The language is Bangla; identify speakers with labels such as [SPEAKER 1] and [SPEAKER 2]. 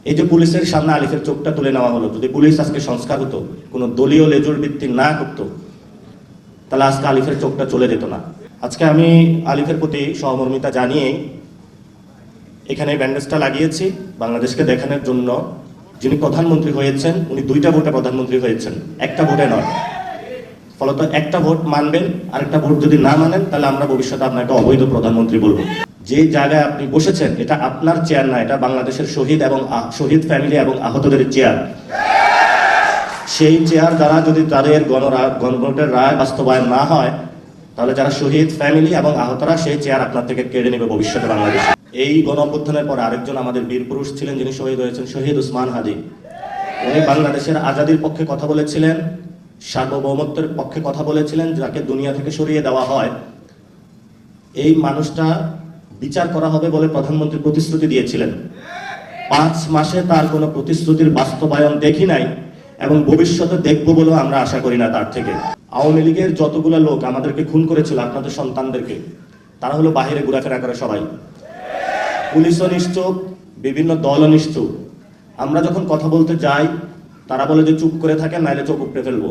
[SPEAKER 1] এই যে পুলিশের সামনে আলিফের চোখটা তুলে নেওয়া হলো, যদি পুলিশ আজকে সংস্কার হতো, কোনো দলীয় লেজুর ভিত্তি না করতো, তাহলে আজকে আলিফের চোখটা চলে যেত না। আজকে আমি আলিফের প্রতি সহমর্মিতা জানিয়ে এখানে ব্যান্ডেজটা লাগিয়েছি বাংলাদেশকে দেখানোর জন্য। যিনি প্রধানমন্ত্রী হয়েছেন উনি 2টা ভোটে প্রধানমন্ত্রী হয়েছেন, একটা ভোটে নয়। ফলত একটা ভোট মানবেন, আরেকটা ভোট যদি না মানেন তাহলে আমরা ভবিষ্যতে আপনাকে অবৈধ প্রধানমন্ত্রী বলবো। যে জায়গায় আপনি বসেছেন এটা আপনার চেয়ার না, এটা বাংলাদেশের শহীদ ফ্যামিলি এবং আহতদের চেয়ার। সেই চেয়ার দ্বারা যদি তাদের গণভোটের রায় বাস্তবায়ন না হয়, তাহলে যারা শহীদ ফ্যামিলি এবং আহতরা সেই চেয়ার আপনার থেকে কেড়ে নেবে ভবিষ্যতে বাংলাদেশে। এই গণ অভ্যুত্থানের পরে আরেকজন আমাদের বীর পুরুষ ছিলেন যিনি শহীদ হয়েছেন, শহীদ উসমান হাদি। উনি বাংলাদেশের আজাদির পক্ষে কথা বলেছিলেন, সার্বভৌমত্বের পক্ষে কথা বলেছিলেন, যাকে দুনিয়া থেকে সরিয়ে দেওয়া হয় এই মানুষটা বিচার করা হবে বলে প্রধানমন্ত্রী প্রতিশ্রুতি দিয়েছিলেন। 5 মাসে তার কোনো প্রতিশ্রুতির বাস্তবায়ন দেখি নাই এবং ভবিষ্যতে দেখবো বলেও আমরা আশা করি না তার থেকে। আওয়ামী লীগের যতগুলো লোক আমাদেরকে খুন করেছিল, আপনাদের সন্তানদেরকে, তারা হলো বাহিরে ঘোরাফেরা করে সবাই। পুলিশও নিশ্চুপ, বিভিন্ন দলও নিশ্চুপ। আমরা যখন কথা বলতে যাই তারা বলে যে চুপ করে থাকেন, নাইলে চোখ উপড়ে ফেলবো।